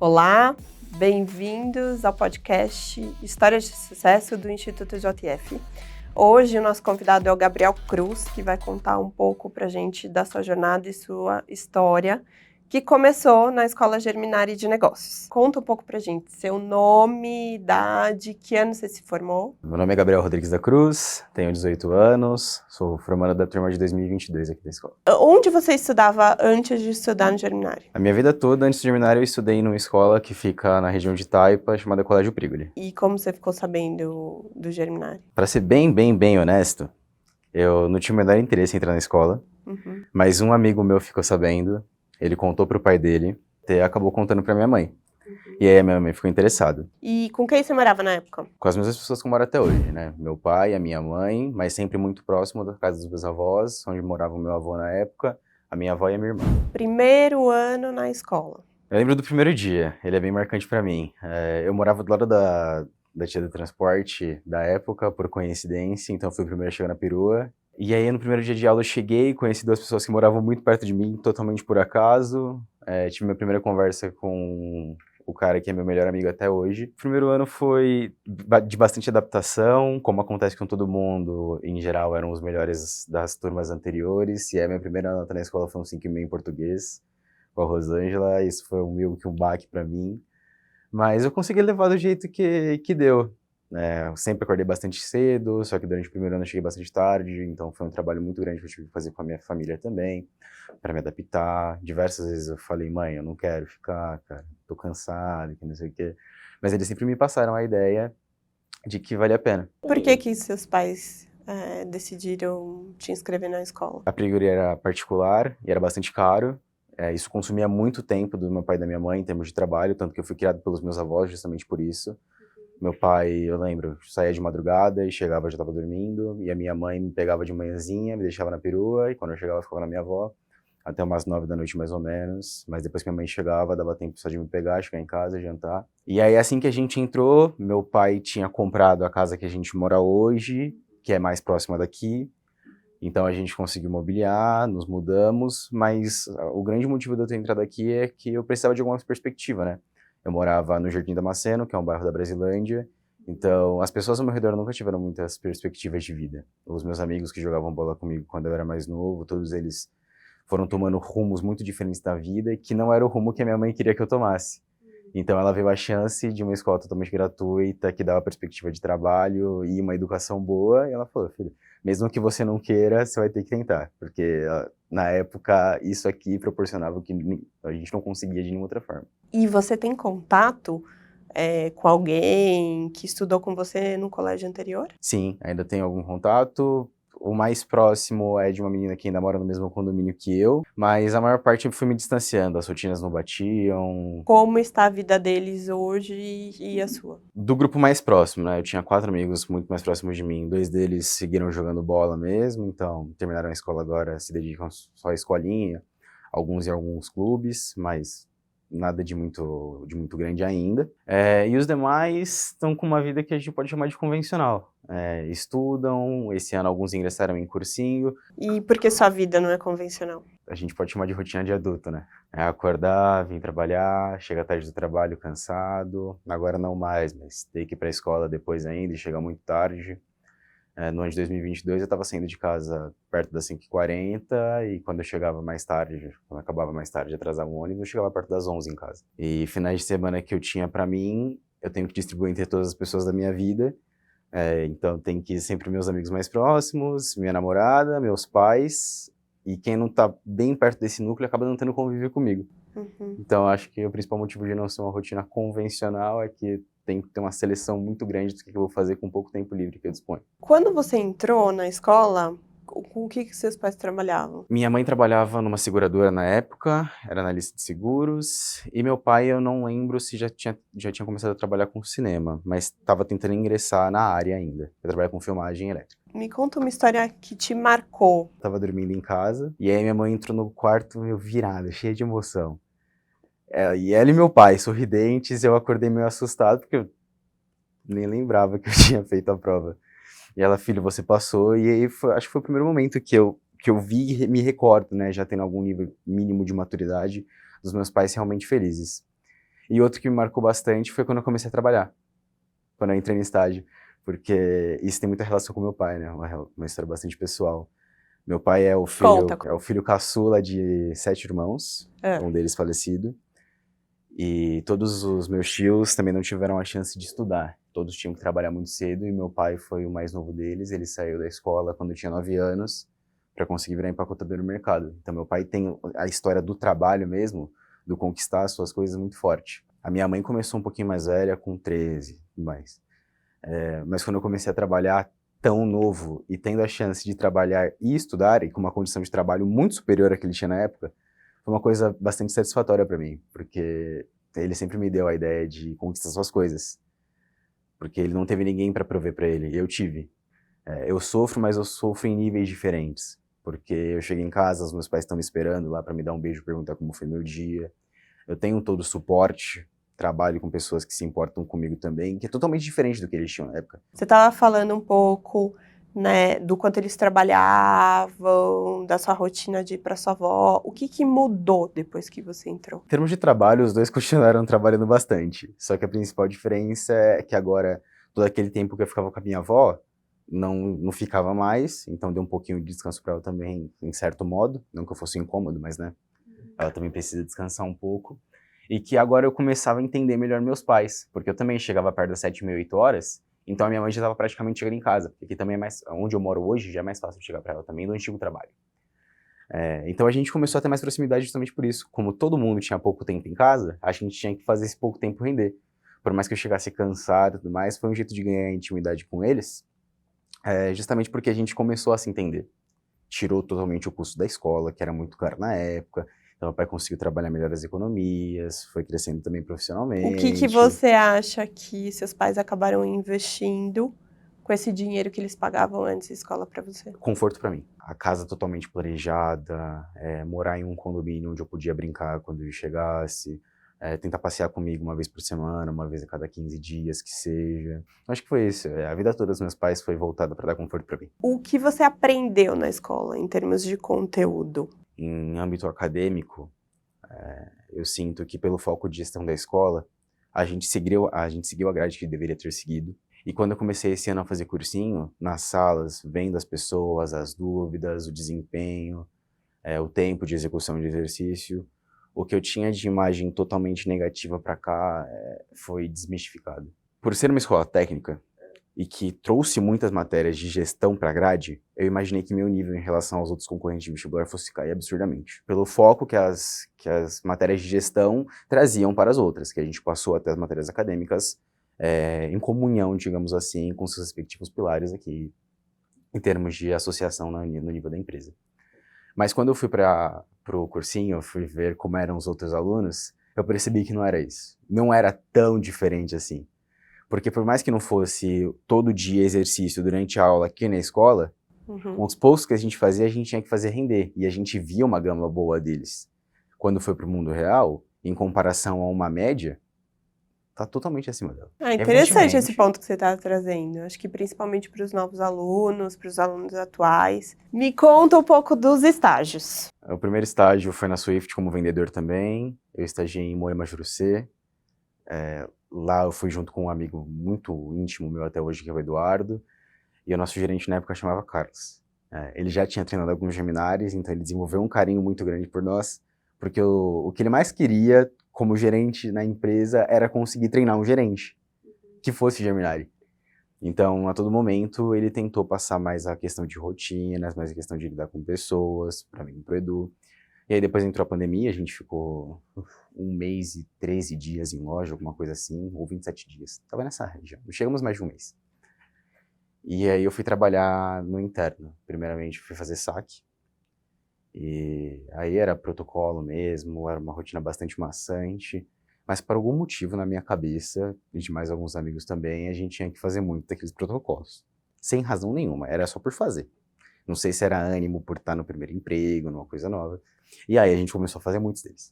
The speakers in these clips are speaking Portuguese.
Olá, bem-vindos ao podcast Histórias de Sucesso do Instituto JF. Hoje o nosso convidado é o Gabriel Cruz, que vai contar um pouco pra gente da sua jornada e sua história, que começou na Escola Germinari de Negócios. Conta um pouco pra gente, seu nome, idade, que ano você se formou? Meu nome é Gabriel Rodrigues da Cruz, tenho 18 anos, sou formando da turma de 2022 aqui da escola. Onde você estudava antes de estudar no Germinari? A minha vida toda, antes de Germinari, eu estudei numa escola que fica na região de Taipa, chamada Colégio Prigoli. E como você ficou sabendo do Germinari? Pra ser bem honesto, eu não tinha o menor interesse em entrar na escola, mas um amigo meu ficou sabendo, ele contou pro pai dele, e acabou contando pra minha mãe. E aí a minha mãe ficou interessada. E com quem você morava na época? Com as mesmas pessoas que eu moro até hoje, né? Meu pai, a minha mãe, mas sempre muito próximo da casa dos meus avós, onde morava o meu avô na época, a minha avó e a minha irmã. Primeiro ano na escola. Eu lembro do primeiro dia, ele é bem marcante pra mim. Eu morava do lado da tia do transporte da época, por coincidência, então fui o primeiro a chegar na perua. E aí no primeiro dia de aula eu cheguei, conheci duas pessoas que moravam muito perto de mim, totalmente por acaso. Tive minha primeira conversa com o cara que é meu melhor amigo até hoje. O primeiro ano foi de bastante adaptação, como acontece com todo mundo, em geral eram os melhores das turmas anteriores, e a minha primeira nota na escola foi um 5,5 em português, com a Rosângela, isso foi meio que um baque pra mim, mas eu consegui levar do jeito que deu. Eu sempre acordei bastante cedo, só que durante o primeiro ano eu cheguei bastante tarde, então foi um trabalho muito grande que eu tive que fazer com a minha família também, para me adaptar. Diversas vezes eu falei, mãe, eu não quero ficar, cara, tô cansado, que não sei o quê. Mas eles sempre me passaram a ideia de que valia a pena. Por que seus pais decidiram te inscrever na escola? A Prigori era particular e era bastante caro. Isso consumia muito tempo do meu pai e da minha mãe em termos de trabalho, tanto que eu fui criado pelos meus avós justamente por isso. Meu pai, eu lembro, saía de madrugada e chegava, já estava dormindo, e a minha mãe me pegava de manhãzinha, me deixava na perua, e quando eu chegava eu ficava na minha avó, até umas 9 da noite mais ou menos, mas depois que minha mãe chegava, dava tempo só de me pegar, chegar em casa, jantar. E aí assim que a gente entrou, meu pai tinha comprado a casa que a gente mora hoje, que é mais próxima daqui, então a gente conseguiu mobiliar, nos mudamos, mas o grande motivo de eu ter entrado aqui é que eu precisava de alguma perspectiva, né? Eu morava no Jardim Damasceno, que é um bairro da Brasilândia, então as pessoas ao meu redor nunca tiveram muitas perspectivas de vida. Os meus amigos que jogavam bola comigo quando eu era mais novo, todos eles foram tomando rumos muito diferentes da vida, que não era o rumo que a minha mãe queria que eu tomasse. Então ela viu a chance de uma escola totalmente gratuita, que dava perspectiva de trabalho e uma educação boa, e ela falou, filho, mesmo que você não queira, você vai ter que tentar, porque na época isso aqui proporcionava o que a gente não conseguia de nenhuma outra forma. E você tem contato com alguém que estudou com você no colégio anterior? Sim, ainda tenho algum contato. O mais próximo é de uma menina que ainda mora no mesmo condomínio que eu, mas a maior parte eu fui me distanciando, as rotinas não batiam. Como está a vida deles hoje e a sua? Do grupo mais próximo, né? Eu tinha 4 amigos muito mais próximos de mim. 2 deles seguiram jogando bola mesmo, então terminaram a escola agora, se dedicam só à escolinha, alguns em alguns clubes, mas nada de muito grande ainda. E os demais estão com uma vida que a gente pode chamar de convencional. Estudam, esse ano alguns ingressaram em cursinho. E por que sua vida não é convencional? A gente pode chamar de rotina de adulto, né? Acordar, vir trabalhar, chegar tarde do trabalho cansado, agora não mais, mas ter que ir para a escola depois ainda e chegar muito tarde. No ano de 2022 eu estava saindo de casa perto das 5h40 e quando eu chegava mais tarde, quando acabava mais tarde, atrasava o ônibus, eu chegava perto das 11 em casa. E finais de semana que eu tinha para mim, eu tenho que distribuir entre todas as pessoas da minha vida, então tem que ir sempre meus amigos mais próximos, minha namorada, meus pais, e quem não tá bem perto desse núcleo acaba não tendo convívio comigo. Então acho que o principal motivo de não ser uma rotina convencional é que tem que ter uma seleção muito grande do que eu vou fazer com o pouco tempo livre que eu disponho. Quando você entrou na escola, com o que seus pais trabalhavam? Minha mãe trabalhava numa seguradora na época, era analista de seguros, e meu pai eu não lembro se já tinha começado a trabalhar com cinema, mas estava tentando ingressar na área ainda. Eu trabalho com filmagem elétrica. Me conta uma história que te marcou. Eu tava dormindo em casa, e aí minha mãe entrou no quarto meio virada, cheia de emoção. E ela e meu pai, sorridentes, eu acordei meio assustado, porque eu nem lembrava que eu tinha feito a prova. E ela, filho, você passou, e aí acho que foi o primeiro momento que eu vi e me recordo, né, já tendo algum nível mínimo de maturidade, dos meus pais realmente felizes. E outro que me marcou bastante foi quando eu comecei a trabalhar, quando eu entrei no estágio, porque isso tem muita relação com meu pai, né? Uma história bastante pessoal. Meu pai é o Conta. filho caçula de 7 irmãos, um deles falecido. E todos os meus tios também não tiveram a chance de estudar. Todos tinham que trabalhar muito cedo e meu pai foi o mais novo deles. Ele saiu da escola quando eu tinha 9 anos para conseguir virar empacotador no mercado. Então meu pai tem a história do trabalho mesmo, do conquistar as suas coisas muito forte. A minha mãe começou um pouquinho mais velha, com 13 e mais. Mas quando eu comecei a trabalhar tão novo e tendo a chance de trabalhar e estudar, e com uma condição de trabalho muito superior à que ele tinha na época, foi uma coisa bastante satisfatória para mim, porque ele sempre me deu a ideia de conquistar suas coisas, porque ele não teve ninguém para prover para ele, e eu tive. Eu sofro, mas eu sofro em níveis diferentes, porque eu cheguei em casa, os meus pais estão me esperando lá para me dar um beijo, perguntar como foi meu dia. Eu tenho todo o suporte, trabalho com pessoas que se importam comigo também, que é totalmente diferente do que eles tinham na época. Você estava falando um pouco, né, do quanto eles trabalhavam, da sua rotina de ir para sua avó. O que mudou depois que você entrou? Em termos de trabalho, os dois continuaram trabalhando bastante. Só que a principal diferença é que agora, todo aquele tempo que eu ficava com a minha avó, não ficava mais, então deu um pouquinho de descanso para ela também, em certo modo. Não que eu fosse incômodo, mas, né, ela também precisa descansar um pouco. E que agora eu começava a entender melhor meus pais, porque eu também chegava perto das 7h30, 8 horas, então a minha mãe já estava praticamente chegando em casa, porque aqui também é mais, onde eu moro hoje, já é mais fácil chegar para ela também do antigo trabalho. Então a gente começou a ter mais proximidade justamente por isso. Como todo mundo tinha pouco tempo em casa, a gente tinha que fazer esse pouco tempo render. Por mais que eu chegasse cansado e tudo mais, foi um jeito de ganhar intimidade com eles, justamente porque a gente começou a se entender. Tirou totalmente o custo da escola, que era muito caro na época. Então, meu pai conseguiu trabalhar melhor as economias, foi crescendo também profissionalmente. O que você acha que seus pais acabaram investindo com esse dinheiro que eles pagavam antes da escola para você? Conforto para mim. A casa totalmente planejada, morar em um condomínio onde eu podia brincar quando eu chegasse, tentar passear comigo uma vez por semana, uma vez a cada 15 dias, que seja. Acho que foi isso. A vida toda dos meus pais foi voltada para dar conforto para mim. O que você aprendeu na escola em termos de conteúdo? Em âmbito acadêmico, eu sinto que pelo foco de gestão da escola, a gente seguiu a grade que deveria ter seguido. E quando eu comecei esse ano a fazer cursinho, nas salas, vendo as pessoas, as dúvidas, o desempenho, o tempo de execução de exercício, o que eu tinha de imagem totalmente negativa para cá foi desmistificado. Por ser uma escola técnica, e que trouxe muitas matérias de gestão para a grade, eu imaginei que meu nível em relação aos outros concorrentes de vestibular fosse cair absurdamente. Pelo foco que as matérias de gestão traziam para as outras, que a gente passou até as matérias acadêmicas em comunhão, digamos assim, com seus respectivos pilares aqui, em termos de associação no nível da empresa. Mas quando eu fui para o cursinho, eu fui ver como eram os outros alunos, eu percebi que não era isso. Não era tão diferente assim. Porque por mais que não fosse todo dia exercício durante a aula aqui na escola, os poucos que a gente fazia, a gente tinha que fazer render. E a gente via uma gama boa deles. Quando foi para o mundo real, em comparação a uma média, tá totalmente acima dela. Interessante esse ponto que você está trazendo. Acho que principalmente para os novos alunos, para os alunos atuais. Me conta um pouco dos estágios. O primeiro estágio foi na Swift como vendedor também. Eu estagiei em Moema Jurucê. Lá eu fui junto com um amigo muito íntimo meu até hoje, que é o Eduardo, e o nosso gerente na época chamava Carlos. Ele já tinha treinado alguns Geminares, então ele desenvolveu um carinho muito grande por nós, porque o que ele mais queria como gerente na empresa era conseguir treinar um gerente que fosse Geminari. Então, a todo momento, ele tentou passar mais a questão de rotinas, mais a questão de lidar com pessoas, para mim e pro Edu. E aí depois entrou a pandemia, a gente ficou 1 mês e 13 dias em loja, alguma coisa assim, ou 27 dias. Tava nessa região, não chegamos mais de 1 mês. E aí eu fui trabalhar no interno. Primeiramente fui fazer saque. E aí era protocolo mesmo, era uma rotina bastante maçante. Mas por algum motivo na minha cabeça, e de mais alguns amigos também, a gente tinha que fazer muito daqueles protocolos. Sem razão nenhuma, era só por fazer. Não sei se era ânimo por estar no primeiro emprego, numa coisa nova. E aí a gente começou a fazer muitos deles.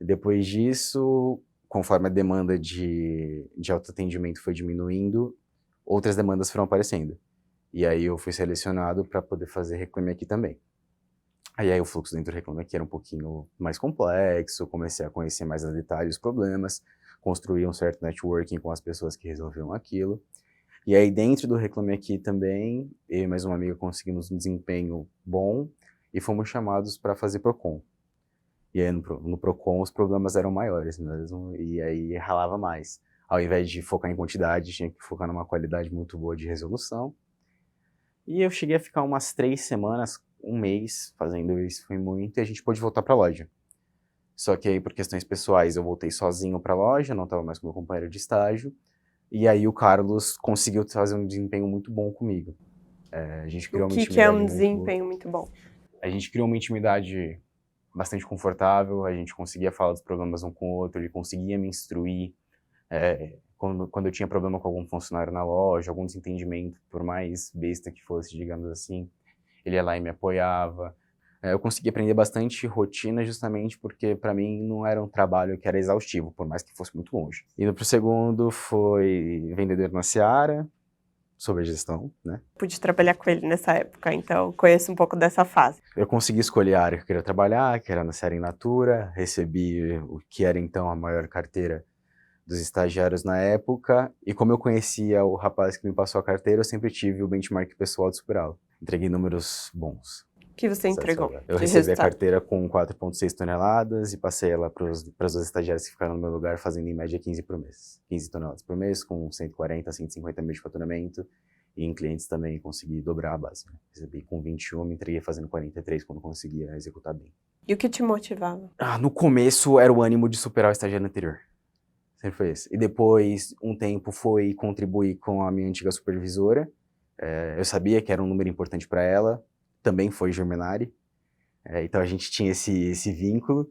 Depois disso, conforme a demanda de autoatendimento foi diminuindo, outras demandas foram aparecendo. E aí eu fui selecionado para poder fazer Reclame Aqui também. Aí o fluxo dentro do Reclame Aqui era um pouquinho mais complexo, comecei a conhecer mais a detalhe os problemas, construir um certo networking com as pessoas que resolviam aquilo. E aí dentro do Reclame Aqui também, eu e mais uma amiga conseguimos um desempenho bom e fomos chamados para fazer Procon. E aí no Procon os problemas eram maiores mesmo, e aí ralava mais. Ao invés de focar em quantidade, tinha que focar numa qualidade muito boa de resolução. E eu cheguei a ficar umas 3 semanas, um mês fazendo isso, foi muito, e a gente pôde voltar para a loja. Só que aí, por questões pessoais, eu voltei sozinho para a loja, não estava mais com meu companheiro de estágio, e aí o Carlos conseguiu fazer um desempenho muito bom comigo. A gente criou uma que é um intimidade desempenho muito bom? A gente criou uma intimidade bastante confortável, a gente conseguia falar dos problemas um com o outro, ele conseguia me instruir. Quando eu tinha problema com algum funcionário na loja, algum desentendimento, por mais besta que fosse, digamos assim, ele ia lá e me apoiava. Eu consegui aprender bastante rotina justamente porque para mim não era um trabalho que era exaustivo, por mais que fosse muito longe. Indo para o segundo foi vendedor na Seara, sobre gestão, né? Pude trabalhar com ele nessa época, então conheço um pouco dessa fase. Eu consegui escolher a área que eu queria trabalhar, que era na Seara in Natura, recebi o que era então a maior carteira dos estagiários na época, e como eu conhecia o rapaz que me passou a carteira, eu sempre tive o benchmark pessoal de superá-lo. Entreguei números bons. O que você entregou? Eu recebi a carteira com 4,6 toneladas e passei ela para os dois estagiários que ficaram no meu lugar, fazendo em média 15 por mês. 15 toneladas por mês, com 140, 150 mil de faturamento. E em clientes também consegui dobrar a base. Né? Recebi com 21, entreguei fazendo 43 quando conseguia executar bem. E o que te motivava? No começo era o ânimo de superar o estagiário anterior. Sempre foi esse. E depois, um tempo, foi contribuir com a minha antiga supervisora. Eu sabia que era um número importante para ela. Também foi Germenari, então a gente tinha esse vínculo,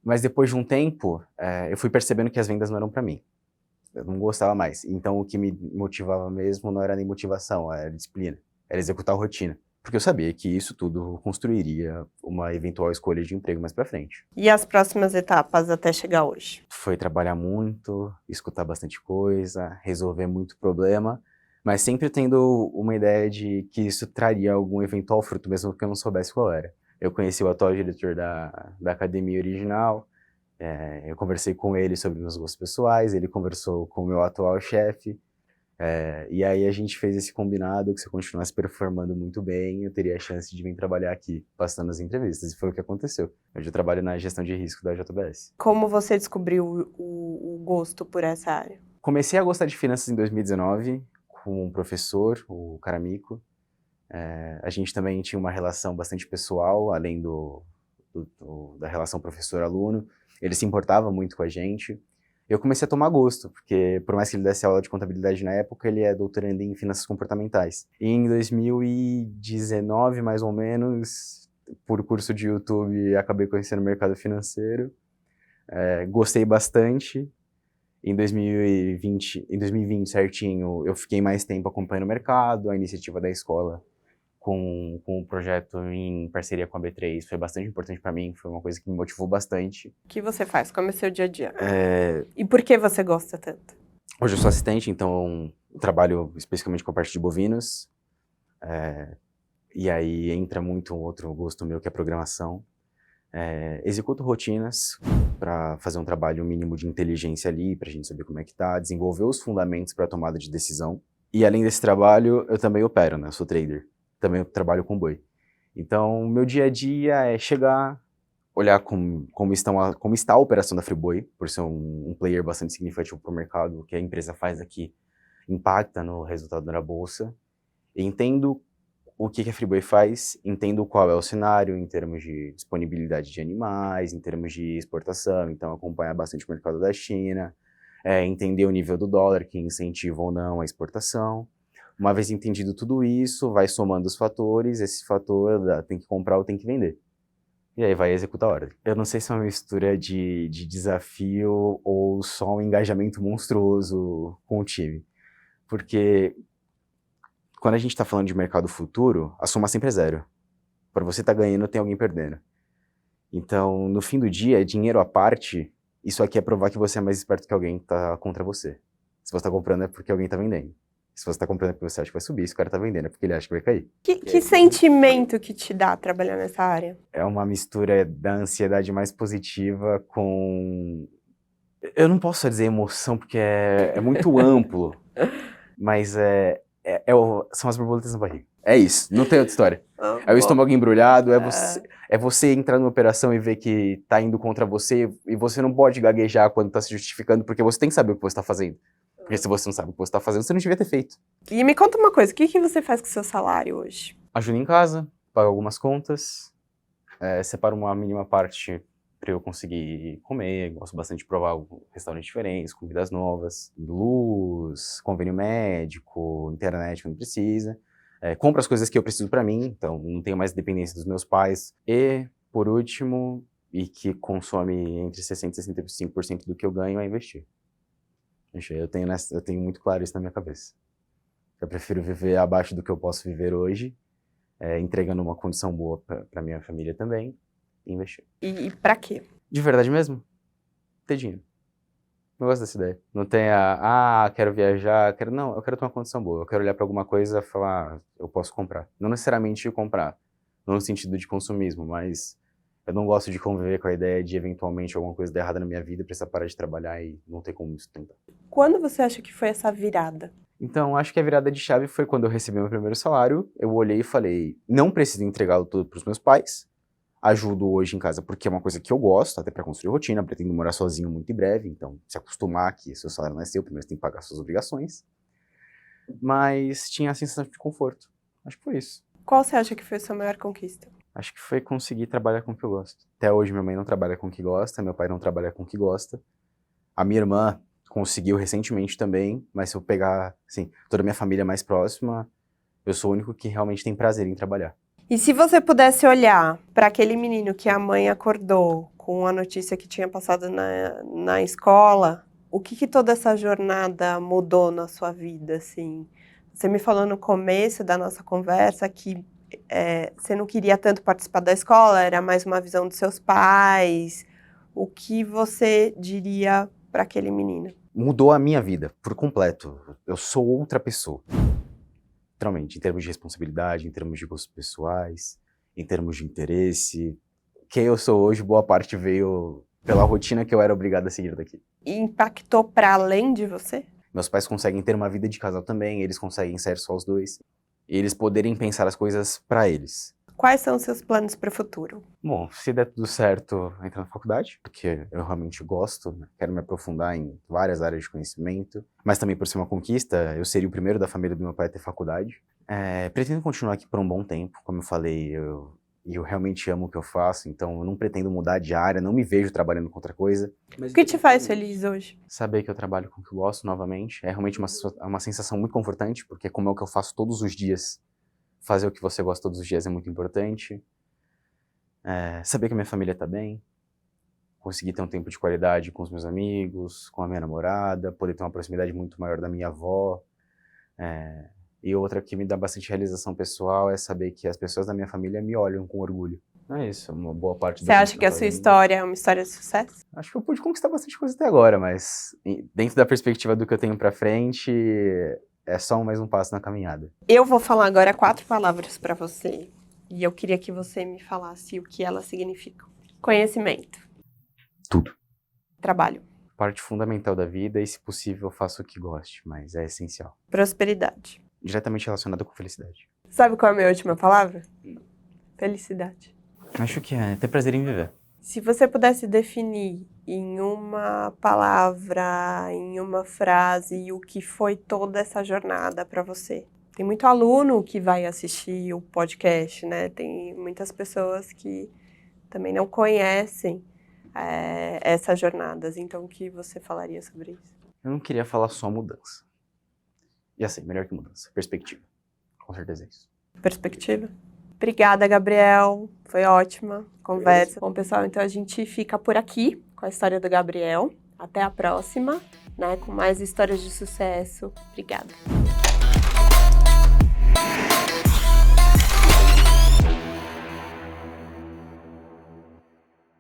mas depois de um tempo, eu fui percebendo que as vendas não eram para mim, eu não gostava mais, então o que me motivava mesmo não era nem motivação, era disciplina, era executar a rotina, porque eu sabia que isso tudo construiria uma eventual escolha de emprego mais para frente. E as próximas etapas até chegar hoje? Foi trabalhar muito, escutar bastante coisa, resolver muito problema, mas sempre tendo uma ideia de que isso traria algum eventual fruto, mesmo que eu não soubesse qual era. Eu conheci o atual diretor da academia original, eu conversei com ele sobre meus gostos pessoais, ele conversou com o meu atual chefe, e aí a gente fez esse combinado que se eu continuasse performando muito bem, eu teria a chance de vir trabalhar aqui, passando as entrevistas, e foi o que aconteceu. Hoje eu trabalho na gestão de risco da JBS. Como você descobriu o gosto por essa área? Comecei a gostar de finanças em 2019, com um professor, o Caramico. A gente também tinha uma relação bastante pessoal, além da relação professor-aluno. Ele se importava muito com a gente. Eu comecei a tomar gosto, porque por mais que ele desse aula de contabilidade na época, ele é doutorando em finanças comportamentais. E em 2019, mais ou menos, por curso de YouTube, acabei conhecendo o mercado financeiro. Gostei bastante. Em 2020 certinho, eu fiquei mais tempo acompanhando o mercado, a iniciativa da escola com o projeto em parceria com a B3 foi bastante importante para mim, foi uma coisa que me motivou bastante. O que você faz? Como é o seu dia a dia? E por que você gosta tanto? Hoje eu sou assistente, então eu trabalho especificamente com a parte de bovinos, e aí entra muito um outro gosto meu que é a programação. Executo rotinas para fazer um trabalho mínimo de inteligência ali, para a gente saber como é que tá, desenvolver os fundamentos para a tomada de decisão. E além desse trabalho, eu também opero, né? Eu sou trader, também trabalho com boi. Então, meu dia a dia é chegar, olhar como está a operação da Friboi, por ser um player bastante significativo para o mercado, o que a empresa faz aqui impacta no resultado da bolsa. Entendo o que a Friboi faz, entendo qual é o cenário em termos de disponibilidade de animais, em termos de exportação, então acompanhar bastante o mercado da China, entender o nível do dólar, que incentiva ou não a exportação. Uma vez entendido tudo isso, vai somando os fatores, esse fator tem que comprar ou tem que vender. E aí vai executar a ordem. Eu não sei se é uma mistura de desafio ou só um engajamento monstruoso com o time, porque quando a gente está falando de mercado futuro, a soma sempre é zero. Para você estar ganhando, tem alguém perdendo. Então, no fim do dia, dinheiro à parte, isso aqui é provar que você é mais esperto que alguém que está contra você. Se você está comprando é porque alguém está vendendo. Se você tá comprando porque você acha que vai subir, se o cara tá vendendo é porque ele acha que vai cair. Que sentimento que te dá trabalhar nessa área? É uma mistura da ansiedade mais positiva com... Eu não posso só dizer emoção, porque é muito amplo, mas são as borboletas na barriga. É isso, não tem outra história. É o estômago embrulhado, é você entrar numa operação e ver que tá indo contra você, e você não pode gaguejar quando tá se justificando, porque você tem que saber o que você tá fazendo. Porque se você não sabe o que você tá fazendo, você não devia ter feito. E me conta uma coisa, o que você faz com o seu salário hoje? Ajudo em casa, pago algumas contas, separo uma mínima parte para eu conseguir comer, gosto bastante de provar restaurantes diferentes, comidas novas, luz, convênio médico, internet quando precisa. Compro as coisas que eu preciso para mim, então não tenho mais dependência dos meus pais. E, por último, e que consome entre 60% e 65% do que eu ganho, é investir. Eu tenho muito claro isso na minha cabeça. Eu prefiro viver abaixo do que eu posso viver hoje, entregando uma condição boa para minha família também, e investir. E pra quê? De verdade mesmo? Ter dinheiro. Eu gosto dessa ideia. Não tem quero viajar, não, eu quero ter uma condição boa. Eu quero olhar para alguma coisa e falar, eu posso comprar. Não necessariamente comprar, não no sentido de consumismo, mas eu não gosto de conviver com a ideia de eventualmente alguma coisa dar errada na minha vida e precisar parar de trabalhar e não ter como me sustentar. Quando você acha que foi essa virada? Então, acho que a virada de chave foi quando eu recebi meu primeiro salário. Eu olhei e falei, não preciso entregá-lo tudo para os meus pais. Ajudo hoje em casa porque é uma coisa que eu gosto, até para construir rotina. Pretendo morar sozinho muito em breve, então se acostumar que seu salário não é seu, primeiro você tem que pagar suas obrigações. Mas tinha a sensação de conforto. Acho que foi isso. Qual você acha que foi a sua maior conquista? Acho que foi conseguir trabalhar com o que eu gosto. Até hoje minha mãe não trabalha com o que gosta, meu pai não trabalha com o que gosta. A minha irmã conseguiu recentemente também, mas se eu pegar, assim, toda a minha família mais próxima, eu sou o único que realmente tem prazer em trabalhar. E se você pudesse olhar para aquele menino que a mãe acordou com a notícia que tinha passado na escola, o que toda essa jornada mudou na sua vida, assim? Você me falou no começo da nossa conversa que você não queria tanto participar da escola, era mais uma visão dos seus pais. O que você diria para aquele menino? Mudou a minha vida por completo. Eu sou outra pessoa. Literalmente, em termos de responsabilidade, em termos de gostos pessoais, em termos de interesse. Quem eu sou hoje, boa parte veio pela rotina que eu era obrigado a seguir daqui. E impactou para além de você? Meus pais conseguem ter uma vida de casal também, eles conseguem ser só os dois. E eles poderem pensar as coisas para eles. Quais são os seus planos para o futuro? Bom, se der tudo certo, entrar na faculdade, porque eu realmente gosto, né? Quero me aprofundar em várias áreas de conhecimento, mas também por ser uma conquista, eu seria o primeiro da família do meu pai a ter faculdade. Pretendo continuar aqui por um bom tempo, como eu falei, eu realmente amo o que eu faço, então eu não pretendo mudar de área, não me vejo trabalhando com outra coisa. O que te faz feliz hoje? Saber que eu trabalho com o que eu gosto novamente, é realmente uma sensação muito confortante, porque como é o que eu faço todos os dias, fazer o que você gosta todos os dias é muito importante. Saber que a minha família está bem, conseguir ter um tempo de qualidade com os meus amigos, com a minha namorada, poder ter uma proximidade muito maior da minha avó. E outra que me dá bastante realização pessoal é saber que as pessoas da minha família me olham com orgulho. É isso, uma boa parte. Você acha que a sua história é uma história de sucesso? Acho que eu pude conquistar bastante coisa até agora, mas dentro da perspectiva do que eu tenho pra frente, é só mais um passo na caminhada. Eu vou falar agora 4 palavras para você. E eu queria que você me falasse o que elas significam. Conhecimento. Tudo. Trabalho. Parte fundamental da vida e, se possível, eu faço o que goste, mas é essencial. Prosperidade. Diretamente relacionado com felicidade. Sabe qual é a minha última palavra? Felicidade. Acho que é ter prazer em viver. Se você pudesse definir em uma palavra, em uma frase, o que foi toda essa jornada para você. Tem muito aluno que vai assistir o podcast, né? Tem muitas pessoas que também não conhecem essas jornadas. Então, o que você falaria sobre isso? Eu não queria falar só mudança. E assim, melhor que mudança. Perspectiva. Com certeza é isso. Perspectiva? Obrigada, Gabriel. Foi ótima conversa. Bom, pessoal, então a gente fica por aqui com a história do Gabriel. Até a próxima, né? Com mais histórias de sucesso. Obrigada.